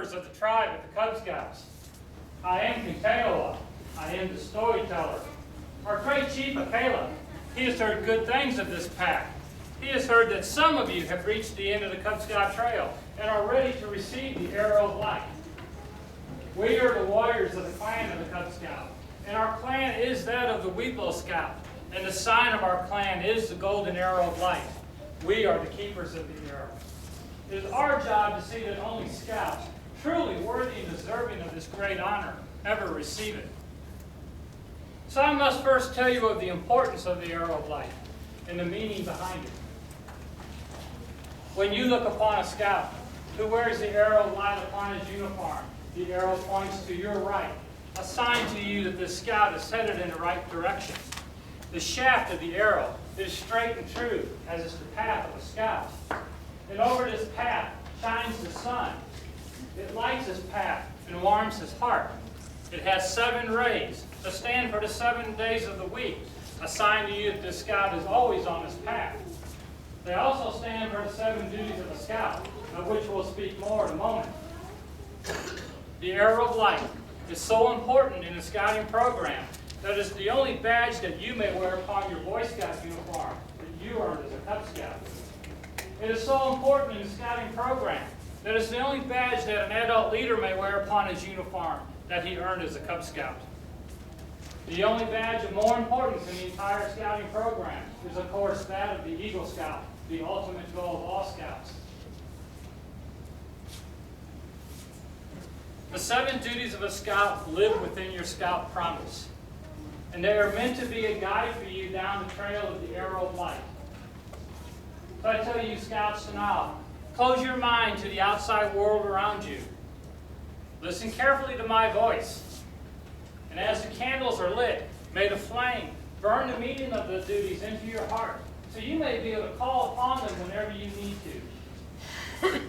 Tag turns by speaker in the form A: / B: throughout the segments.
A: members of the tribe of the Cub Scouts. I am Kinkeowa. I am the storyteller. Our great chief, Akela, he has heard good things of this pack. He has heard that some of you have reached the end of the Cub Scout Trail and are ready to receive the Arrow of Light. We are the warriors of the clan of the Cub Scout, and our clan is that of the Weepo Scout, and the sign of our clan is the golden arrow of light. We are the keepers of the arrow. It is our job to see that only scouts, truly worthy and deserving of this great honor, ever receive it. So I must first tell you of the importance of the arrow of light and the meaning behind it. When you look upon a scout who wears the arrow of light upon his uniform, the arrow points to your right, a sign to you that this scout is headed in the right direction. The shaft of the arrow is straight and true, as is the path of a scout. And over this path shines the sun. It lights his path and warms his heart. It has 7 rays, that stand for the 7 days of the week, a sign to you that this scout is always on his path. They also stand for the 7 duties of a scout, of which we'll speak more in a moment. The Arrow of Light is so important in the scouting program that it's the only badge that you may wear upon your Boy Scout uniform that you earned as a Cub Scout. It is so important in the scouting program that it's the only badge that an adult leader may wear upon his uniform that he earned as a Cub Scout. The only badge of more importance in the entire scouting program is, of course, that of the Eagle Scout, the ultimate goal of all scouts. The 7 duties of a scout live within your scout promise, and they are meant to be a guide for you down the trail of the Arrow of Light. So I tell you, scouts, tonight, close your mind to the outside world around you. Listen carefully to my voice. And as the candles are lit, may the flame burn the meaning of the duties into your heart, so you may be able to call upon them whenever you need to.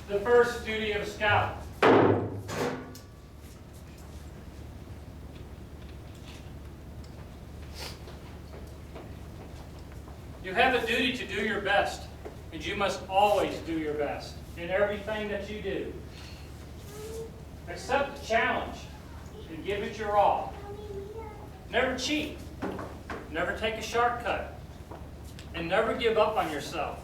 A: The first duty of a scout. You have a duty to do your best, and you must always do your best in everything that you do. Accept the challenge and give it your all. Never cheat, never take a shortcut, and never give up on yourself.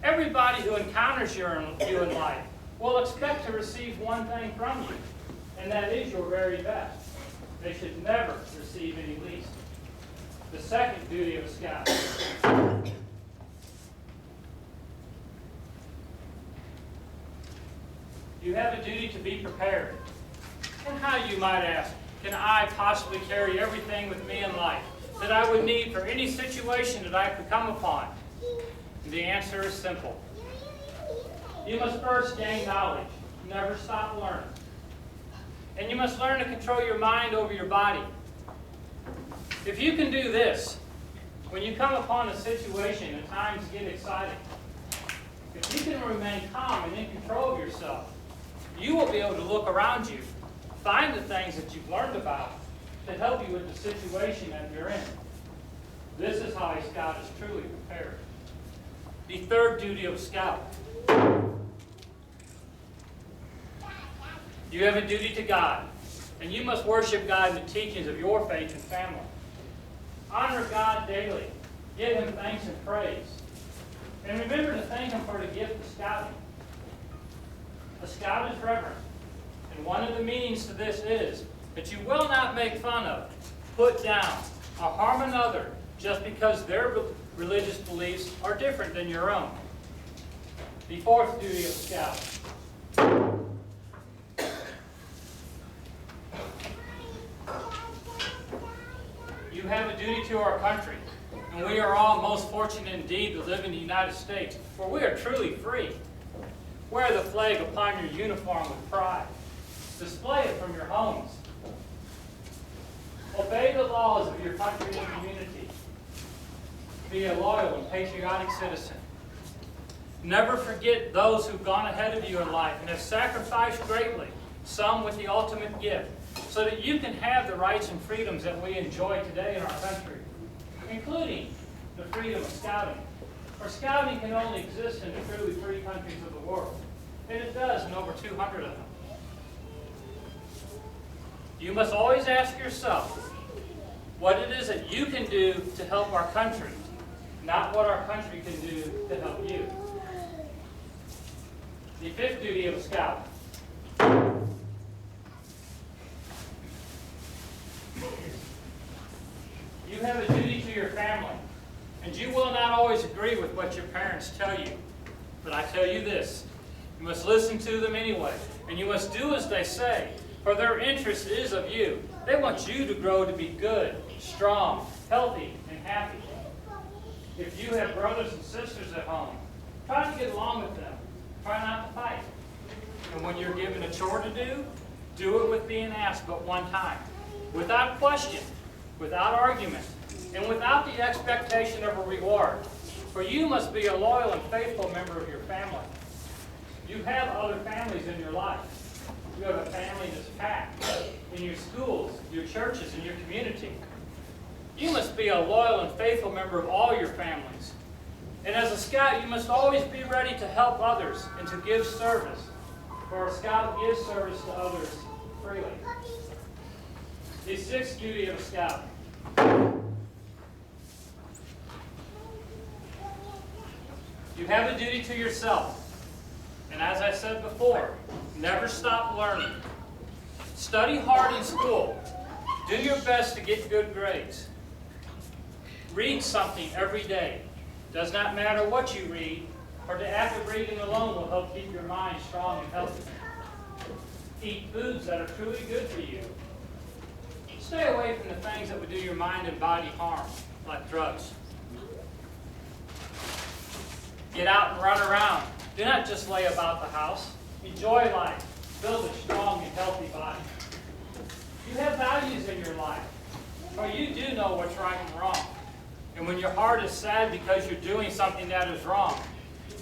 A: Everybody who encounters you in life will expect to receive one thing from you, and that is your very best. They should never receive any least. The second duty of a scout. You have a duty to be prepared. And how, you might ask, can I possibly carry everything with me in life that I would need for any situation that I could come upon? The answer is simple. You must first gain knowledge. Never stop learning. And you must learn to control your mind over your body. If you can do this, when you come upon a situation and times get exciting, if you can remain calm and in control of yourself, you will be able to look around you, find the things that you've learned about to help you with the situation that you're in. This is how a scout is truly prepared. The third duty of a scout. You have a duty to God, and you must worship God in the teachings of your faith and family. Honor God daily. Give Him thanks and praise. And remember to thank Him for the gift of scouting. A scout is reverent, and one of the meanings to this is that you will not make fun of, put down, or harm another just because their religious beliefs are different than your own. The fourth duty of a scout. You have a duty to our country, and we are all most fortunate indeed to live in the United States, where we are truly free. Wear the flag upon your uniform with pride. Display it from your homes. Obey the laws of your country and community. Be a loyal and patriotic citizen. Never forget those who've gone ahead of you in life and have sacrificed greatly, some with the ultimate gift, so that you can have the rights and freedoms that we enjoy today in our country, including the freedom of scouting. For scouting can only exist in the truly free countries of the world, and it does in over 200 of them. You must always ask yourself what it is that you can do to help our country, not what our country can do to help you. The fifth duty of a scout. You have a duty to your family, and you will not always agree with what your parents tell you. But I tell you this, you must listen to them anyway, and you must do as they say, for their interest is of you. They want you to grow to be good, strong, healthy, and happy. If you have brothers and sisters at home, try to get along with them. Try not to fight. And when you're given a chore to do it with being asked but one time, without question, without argument, and without the expectation of a reward. For you must be a loyal and faithful member of your family. You have other families in your life. You have a family that's packed in your schools, your churches, and your community. You must be a loyal and faithful member of all your families. And as a scout, you must always be ready to help others and to give service. For a scout gives service to others freely. The sixth duty of a scout. You have a duty to yourself. And as I said before, never stop learning. Study hard in school. Do your best to get good grades. Read something every day. Does not matter what you read, for the act of reading alone will help keep your mind strong and healthy. Eat foods that are truly good for you. Stay away from the things that would do your mind and body harm, like drugs. Get out and run around. Do not just lay about the house. Enjoy life. Build a strong and healthy body. You have values in your life, for you do know what's right and wrong. And when your heart is sad because you're doing something that is wrong,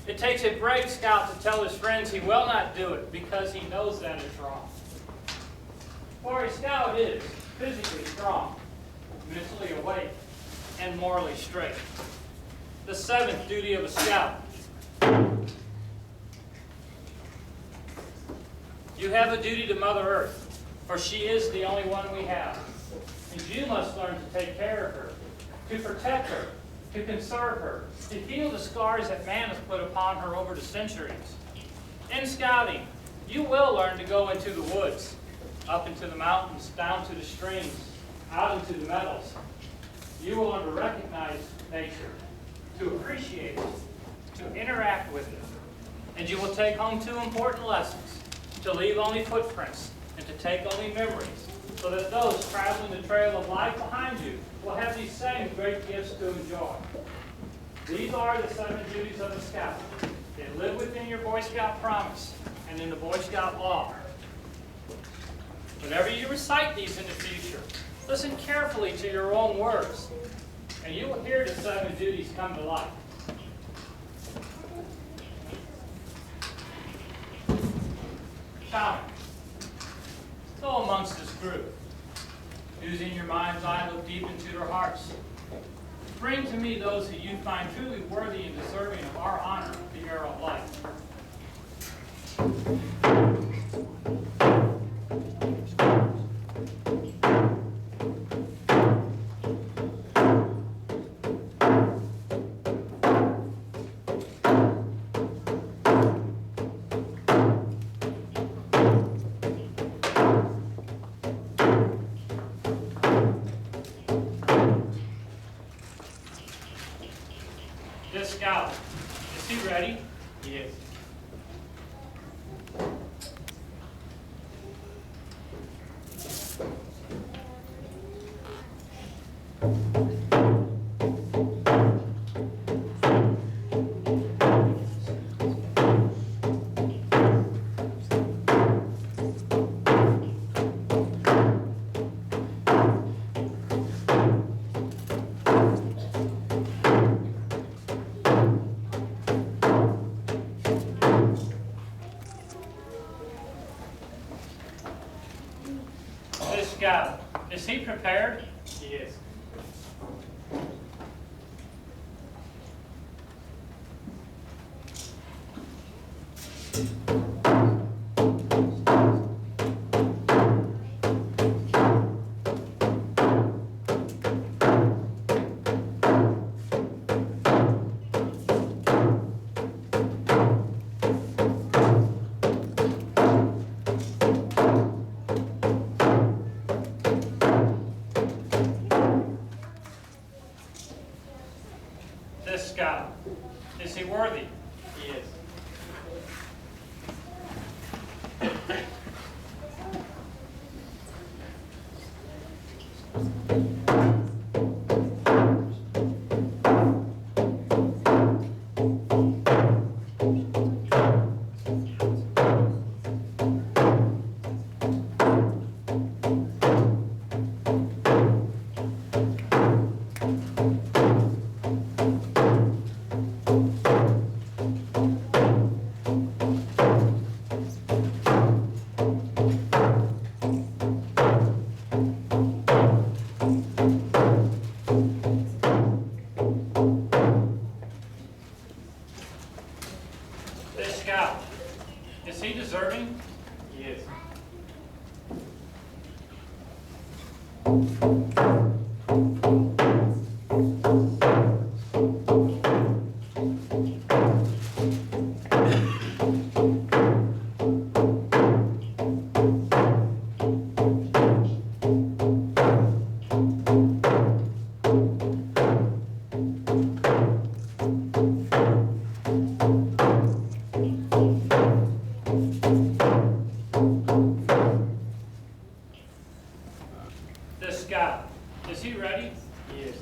A: it takes a brave scout to tell his friends he will not do it because he knows that is wrong. For a scout is physically strong, mentally awake, and morally straight. The seventh duty of a scout. You have a duty to Mother Earth, for she is the only one we have. And you must learn to take care of her, to protect her, to conserve her, to heal the scars that man has put upon her over the centuries. In scouting, you will learn to go into the woods, up into the mountains, down to the streams, out into the meadows. You will learn to recognize nature, to appreciate it, to interact with it. And you will take home two important lessons: to leave only footprints and to take only memories, so that those traveling the trail of life behind you will have these same great gifts to enjoy. These are the 7 duties of a scout. They live within your Boy Scout promise and in the Boy Scout law. Whenever you recite these in the future, listen carefully to your own words, and you will hear the 7 duties come to life. Counting. Go amongst this group. Using your mind's eye, look deep into their hearts. Bring to me those who you find truly worthy and deserving of our honor, the Arrow of Light. This scout, is he ready? Yes. scout, is he prepared?
B: He is.
A: This scout, is he worthy?
B: He is.
A: This scout, is he deserving?
B: He is.
A: This scout, is he ready?
B: He is.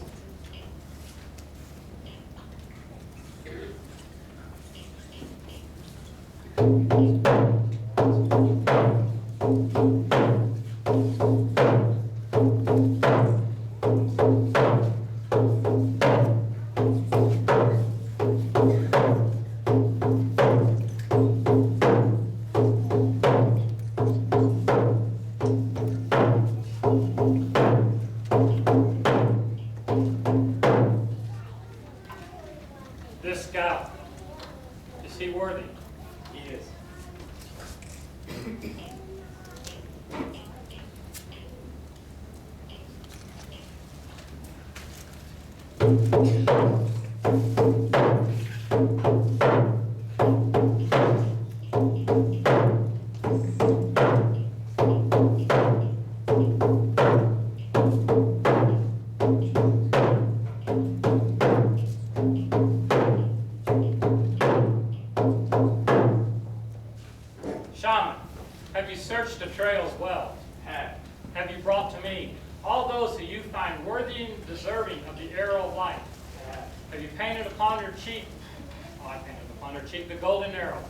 A: This scout, is he worthy?
B: He is.
A: Shaman, have you searched the trails well? Have you brought to me all those who you find worthy and deserving of the arrow of light? Have you painted upon their cheek, I painted upon their cheek the golden arrow?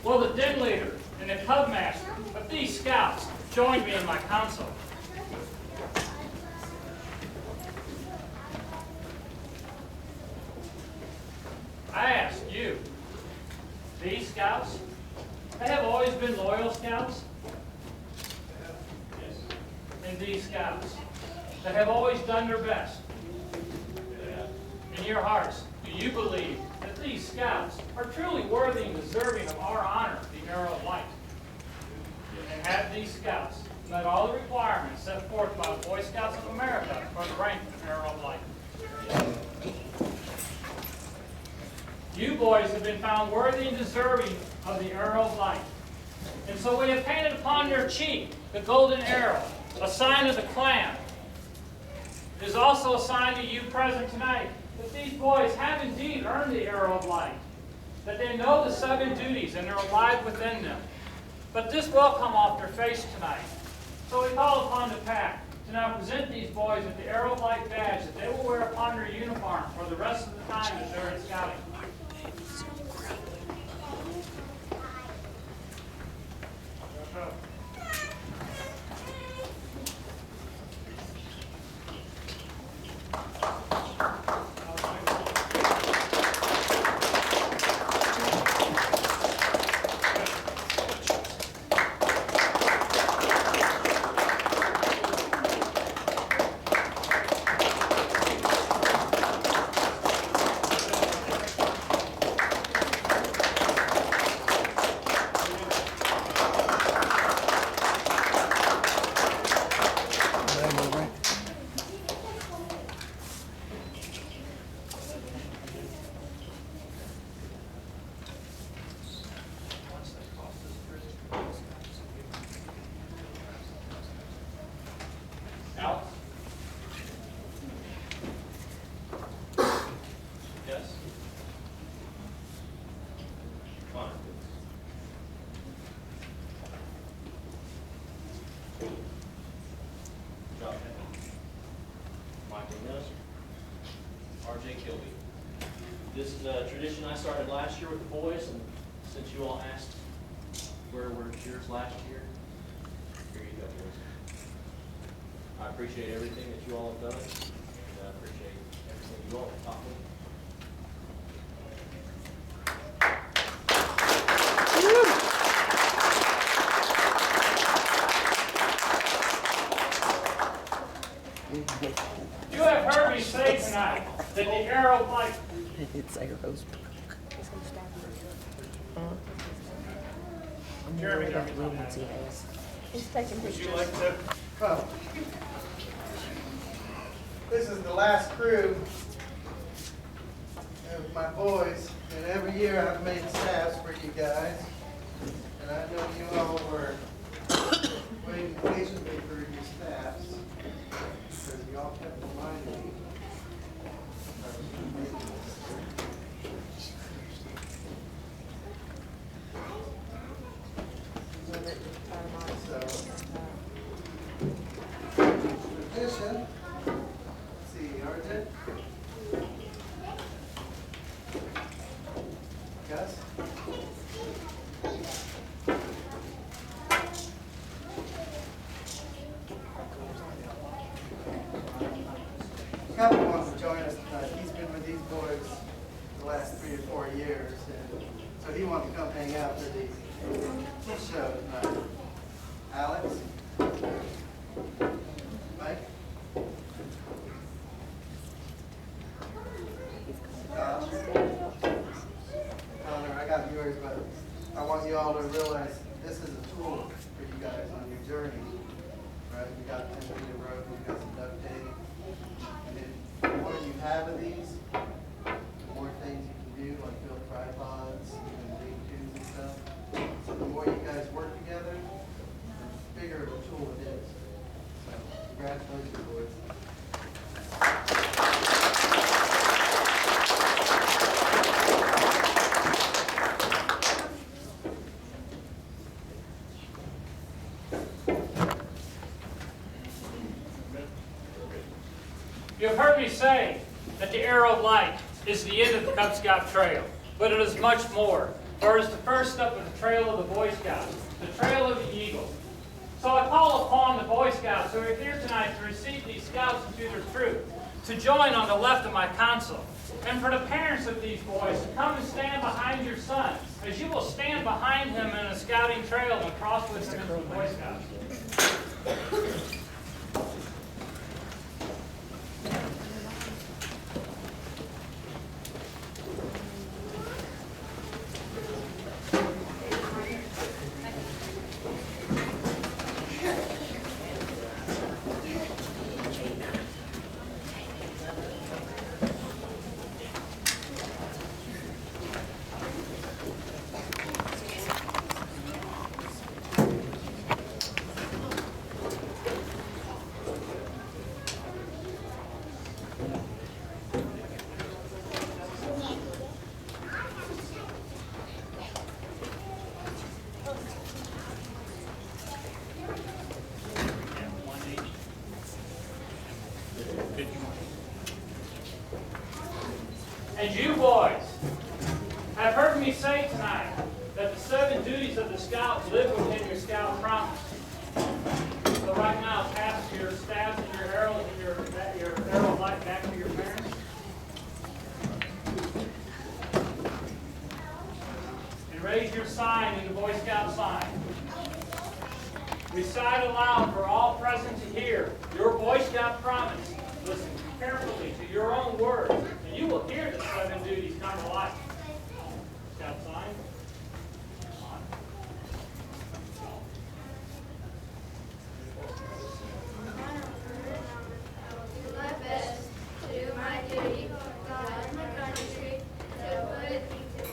A: Will the den leader and the cub master of these scouts join me in my council? I ask you, these scouts, they have always been loyal scouts?
B: Yes.
A: And these scouts, they have always done their best? In your hearts, do you believe that these scouts are truly worthy and deserving of our honor, the Arrow of Light? And have these scouts met all the requirements set forth by the Boy Scouts of America for the rank of Arrow of Light? You boys have been found worthy and deserving of the Arrow of Light. And so we have painted upon your cheek the golden arrow, a sign of the clan. It is also a sign to you present tonight that these boys have indeed earned the Arrow of Light, that they know the 7 duties and they're alive within them. But this will come off their face tonight. So we call upon the pack to now present these boys with the Arrow of Light badge that they will wear upon their uniform for the rest of the time that they're in scouting.
C: tradition I started last year with the boys, and since you all asked where were yours last year, here you go, boys. I appreciate everything that you all have done, and I appreciate everything you all have taught me.
A: You have heard me say tonight that the ArrowofLight.
D: It's arrows.
A: Jeremy,
D: He's taking
A: would
D: pictures.
A: you like to?
E: Come. This is the last crew of my boys, and every year I've made staffs for you guys. And I know you all were waiting patiently for your staffs, because you all kept reminding me. So, tradition, let's see, RJ? Gus? Kevin wants to join us tonight. He's been with these boys the last 3 or 4 years, and so he wanted to come hang out for the show tonight. Alex? Mike? Josh? Connor, I got yours, but I want you all to realize this is a tool for you guys on your journey. Right? We got 10 feet of rope, we got some duct tape. And if the more you have of these, the more things you can do, like build tripods and lean-tos and stuff. So the more you guys work together, the bigger of a tool it is. So congratulations, boys.
A: You have heard me say that the ArrowofLight is the end of the Cub Scout Trail, but it is much more. For it is the first step of the trail of the Boy Scouts, the trail of the Eagle. So I call upon the Boy Scouts who are here tonight to receive these scouts into their troop, to join on the left of my console, and for the parents of these boys to come and stand behind your son, as you will stand behind him in a scouting trail and cross with him into the Boy Scouts. And you boys have heard me say tonight that the 7 duties of the scout live within your scout promise. So right now, pass your staffs and your arrows and your ArrowofLight back to your parents. And raise your sign in the Boy Scout sign. Recite aloud for all present to hear your Boy Scout promise. Listen carefully to your own words, and you will hear the 7 duties come to life. Scout sign. On.
F: Do my best to do my duty, guard my country, to put it to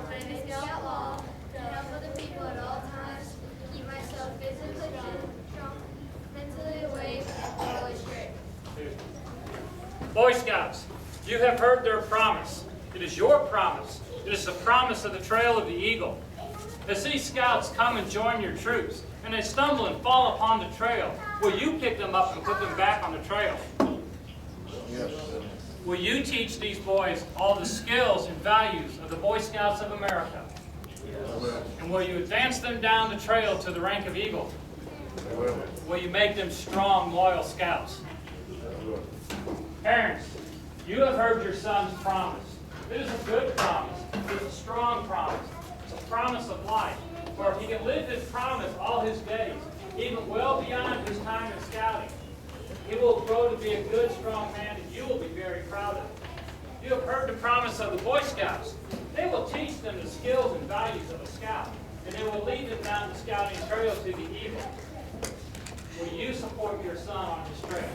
F: my scout law, to help other people at all times, keep myself physically strong, mentally awake, and morally straight.
A: Boy Scouts, you have heard their promise. It is your promise. It is the promise of the Trail of the Eagle. As these scouts come and join your troops, and they stumble and fall upon the trail, will you pick them up and put them back on the trail?
E: Yes.
A: Will you teach these boys all the skills and values of the Boy Scouts of America? And will you advance them down the trail to the rank of Eagle? Will you make them strong, loyal scouts? Parents, you have heard your son's promise. It is a good promise. It is a strong promise. It's a promise of life. For if he can live this promise all his days, even well beyond his time in scouting, he will grow to be a good, strong man, and you will be very proud of him. You have heard the promise of the Boy Scouts. They will teach them the skills and values of a scout, and they will lead them down the scouting trail to the Eagle. Will you support your son on his trail?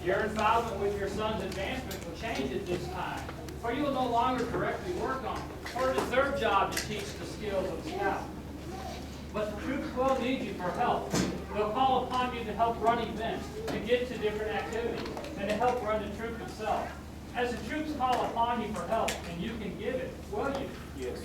A: Your involvement with your son's advancement will change at this time, for you will no longer directly work on it, for it is their job to teach the skills of a scout. But the troops will need you for help. They'll call upon you to help run events, to get to different activities, and to help run the troop itself. As the troops call upon you for help, and you can give it, will you?
B: Yes.